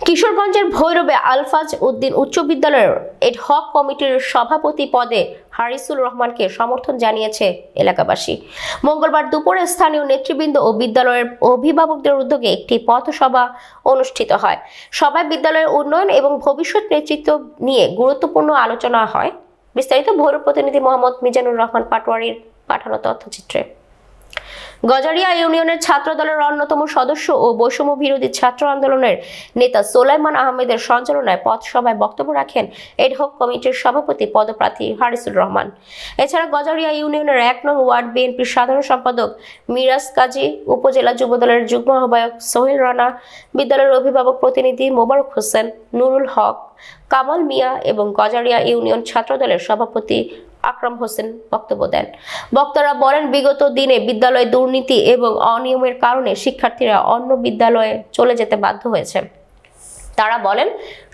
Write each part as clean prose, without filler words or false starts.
কিশোরগঞ্জের ভৈরবে আলফাজ উদ্দিন উচ্চ বিদ্যালয়ের এডহক কমিটির সভাপতি পদে হারিসুল রহমানকে সমর্থন জানিয়েছে এলাকাবাসী। মঙ্গলবার দুপুরে স্থানীয় নেতৃবৃন্দ ও বিদ্যালয়ের অভিভাবকদের উদ্যোগে একটি পথসভা অনুষ্ঠিত হয়। সভায় বিদ্যালয়ের উন্নয়ন এবং ভবিষ্যৎ নেতৃত্ব নিয়ে গুরুত্বপূর্ণ আলোচনা হয়। বিস্তারিত ভৈরব প্রতিনিধি মোহাম্মদ মিজানুর রহমান পাটোয়ারির পাঠানো তথ্যচিত্রে। গজারিয়া ইউনিয়নের ছাত্র দলের অন্যতম সদস্য ও বৈষম্য বিরোধী ছাত্র আন্দোলনের নেতা সোলাইমান আহমেদের সঞ্চালনায় পথসভায় বক্তব্য রাখেন এডহক কমিটির সভাপতি পদপ্রার্থী হারিসুল রহমান। এছাড়া গজারিয়া ইউনিয়নের ১ নং ওয়ার্ড বিএনপির সাধারণ সম্পাদক মিরাজ কাজী, উপজেলা যুবদলের যুগ্ম আহ্বায়ক সোহেল রানা, বিদ্যালয়ের অভিভাবক প্রতিনিধি মোবারক হোসেন, নুরুল হক, কামাল মিয়া এবং গজারিয়া ইউনিয়ন ছাত্র দলের সভাপতি আকরাম হোসেন বক্তব্য দেন। বক্তারা বলেন, বিগত দিনে বিদ্যালয়ে দুর্নীতি এবং অনিয়মের কারণে শিক্ষার্থীরা অন্য বিদ্যালয়ে চলে যেতে বাধ্য হয়েছে। তারা বলেন,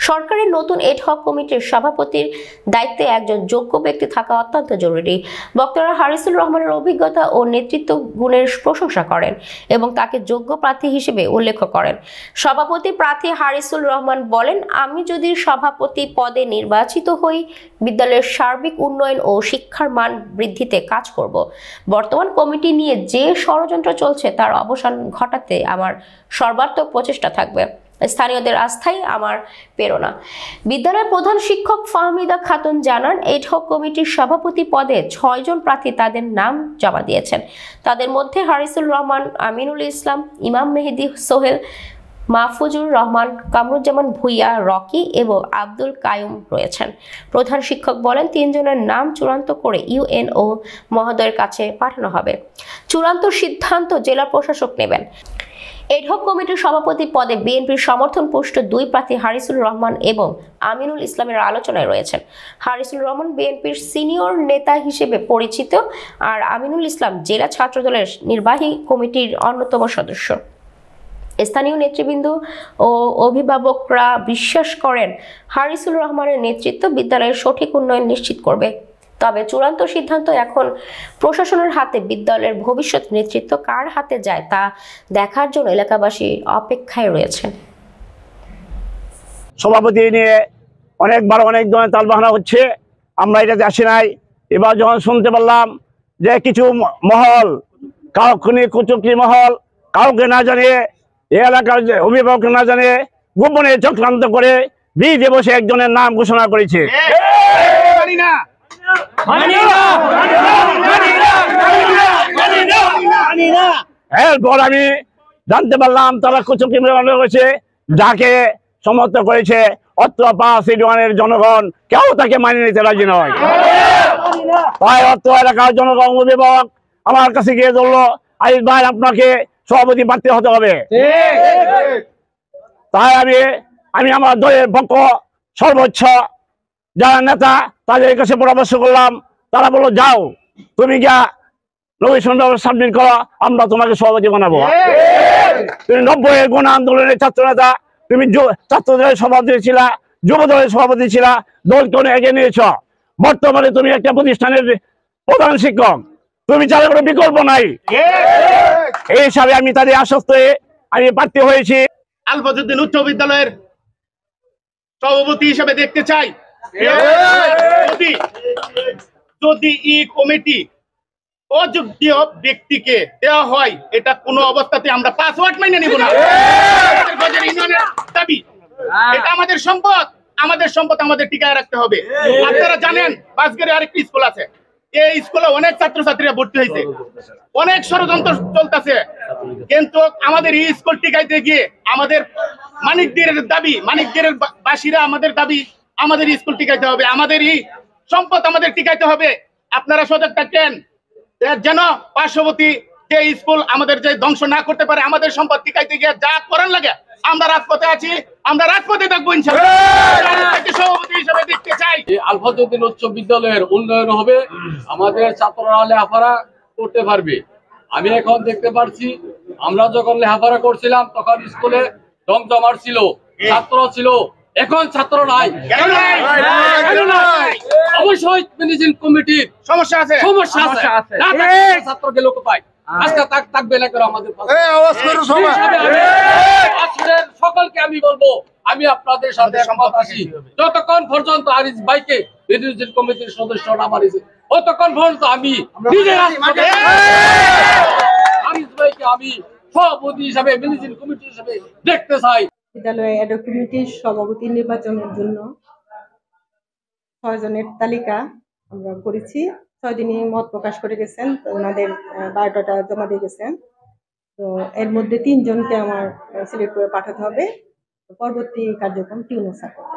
সরকারের নতুন এডহক কমিটির সভাপতির দায়িত্বে একজন যোগ্য ব্যক্তি থাকা অত্যন্ত জরুরি। বক্তারা হারিসুল রহমানের অভিজ্ঞতা ও নেতৃত্ব গুণের প্রশংসা করেন এবং তাকে যোগ্য প্রার্থী হিসেবে উল্লেখ করেন। সভাপতি প্রার্থী হারিসুল রহমান বলেন, আমি যদি সভাপতি পদে নির্বাচিত হই, বিদ্যালয়ের সার্বিক উন্নয়ন ও শিক্ষার মান বৃদ্ধিতে কাজ করব। বর্তমান কমিটি নিয়ে যে ষড়যন্ত্র চলছে তার অবসান ঘটাতে আমার সর্বাত্মক প্রচেষ্টা থাকবে। স্থানীয়দের আস্থাই আমার প্রেরণা। বিদ্যালয়ের প্রধান শিক্ষক ফাহমিদা খাতুন জানান, এডহক কমিটির সভাপতি পদে ৬ জন প্রার্থী তাদের নাম জমা দিয়েছেন। তাদের মধ্যে হারিসুল রহমান, আমিনুল ইসলাম, ইমাম মেহেদি সোহেল, মাহফুজুর রহমান, কামরুজ্জামান ভুইয়া, রকি এবং আব্দুল কায়ুম রয়েছেন। প্রধান শিক্ষক বলেন, ৩ জনের নাম চূড়ান্ত করে ইউএনও মহোদয়ের কাছে পাঠানো হবে। চূড়ান্ত সিদ্ধান্ত জেলা প্রশাসক নেবেন। এডহক কমিটির সভাপতি পদে বিএনপির সমর্থন পুষ্ট ২ প্রার্থী হারিসুল রহমান এবং আমিনুল ইসলামের আলোচনায় রয়েছেন। হারিসুল রহমান বিএনপির সিনিয়র নেতা হিসেবে পরিচিত, আর আমিনুল ইসলাম জেলা ছাত্র দলের নির্বাহী কমিটির অন্যতম সদস্য। স্থানীয় নেতৃবৃন্দ ও অভিভাবকরা বিশ্বাস করেন, হারিসুল রহমানের নেতৃত্ব বিদ্যালয়ের সঠিক উন্নয়ন নিশ্চিত করবে। তবে চূড়ান্ত সিদ্ধান্ত এখন প্রশাসনের হাতে। বিদ্যালয়ের ভবিষ্যৎ নেতৃত্ব কার হাতে যায় তা দেখার জন্য এলাকাবাসী অপেক্ষায় রয়েছেন। সভাপতি নিয়ে অনেকবার অনেক ধরনের তালবাহানা হচ্ছে, আমরা এটাতে আসি নাই। এবার যখন শুনতে পারলাম যে কিছু মহল, কাউকে কুচুকি মহল, কাউকে না জানিয়ে, এ এলাকার যে অভিভাবক না জানিয়ে গোপনে চক্রান্ত করে বিজে বসে একজনের নাম ঘোষণা করেছে। এরপর আমি জানতে পারলাম তারা কুচুকি করেছে, যাকে সমর্থন করেছে অত্র ৫ ইউনিয়নের জনগণ কেউ তাকে মানিয়ে নিতে রাজি নয়। তাই অত্র এলাকার জনগণ অভিভাবক আমার কাছে গিয়ে ধরলো, আইস ভাই আপনাকে সভাপতি প্রার্থী হতে হবে। তাই আমি আমার দলের পক্ষ সর্বোচ্চ যারা নেতা তাদের কাছে পরামর্শ করলাম। তারা বললো, যাও তুমি গিয়া নবীন সাবমিট করো, আমরা তোমাকে সভাপতি বানাবো। তুমি ৯০-এর গণ আন্দোলনের ছাত্র নেতা, তুমি ছাত্র দলের সভাপতি ছিলা, যুব দলের সভাপতি ছিলা, দলকে অনেক এগিয়ে নিয়েছ। বর্তমানে তুমি একটা প্রতিষ্ঠানের প্রধান শিক্ষক, তুমি ছাড়া কোনো বিকল্প নাই। এই হিসাবে আমি তাদের আশ্বস্ত হয়ে আমি প্রার্থী হয়েছি। আলফাজ উদ্দিন উচ্চ বিদ্যালয়ের সভাপতি হিসেবে দেখতে চাই। যদি এই কমিটি অযোগ্য ব্যক্তিকে দেওয়া হয়, এটা কোনো অবস্থাতে আমরা পাসওয়ার্ড মেনে নিব না। দাবি, এটা আমাদের সম্পদ, আমাদের সম্পদ আমাদের টিকায় রাখতে হবে। আপনারা জানেন বাসগেরে আরেকটি স্কুল আছে, এই স্কুলে অনেক ছাত্রছাত্রীরা ভর্তি হয়েছে, অনেক ষড়যন্ত্র চলতেছে, কিন্তু আমাদের এই স্কুল টিকাইতে গিয়ে আমাদের মানিকদের দাবি, মানিকদের বাসীরা আমাদের দাবি, আমাদের স্কুল টিকাইতে হবে, আমাদের এই সম্পদ আমাদের টিকাইতে হবে। আপনারা সজাগ থাকেন যেন পার্শ্ববর্তী যে স্কুল আমাদের যে ধ্বংস না করতে পারে। আমাদের সম্পদ টিকাইতে গিয়ে যা করার লাগে আমরা রাজপথে আছি, আমরা রাজপথে থাকবো ইনশাআল্লাহ। সভাপতি হিসেবে দেখতে চাই আলফাজ উদ্দিন উচ্চ বিদ্যালয়ের উন্নয়ন হবে, আমাদের ছাত্ররা লেখাপড়া করতে পারবে। আমি এখন দেখতে পাচ্ছি, আমরা যখন লেখাপড়া করছিলাম তখন স্কুলে জমজমাট ছিল, ছাত্র ছিল, এখন ছাত্র নাই। অবশ্যই ম্যানেজিং কমিটির সমস্যা আছে, ছাত্র গেল কোথায়? আজকে থাকবে না কেন আমাদের পাশে? আওয়াজ করো সবাই। আসরের সকলকে আমি বলবো, আমি আপনাদের সাথে একমত আছি। যতক্ষণ পর্যন্ত আরিস ভাইকে রিলিজিয়ন কমিটির সদস্য না বানিয়েছে, ততক্ষণ পর্যন্ত আমি নিজের আরিস ভাইকে আমি সভাপতি হিসাবে রিলিজিয়ন কমিটি হিসাবে দেখতে চাই। বিদ্যালয়ে অ্যাডহক কমিটির সভাপতি নির্বাচনের জন্য 6 জনের তালিকা আমরা করেছি। 6 দিনই মত প্রকাশ করে গেছেন, তো ওনাদের বায়োডাটা জমা দিয়ে গেছেন। তো এর মধ্যে 3 জনকে আমার সিলেক্ট করে পাঠাতে হবে। পরবর্তী কার্যক্রম টিউনো স্যার করবে।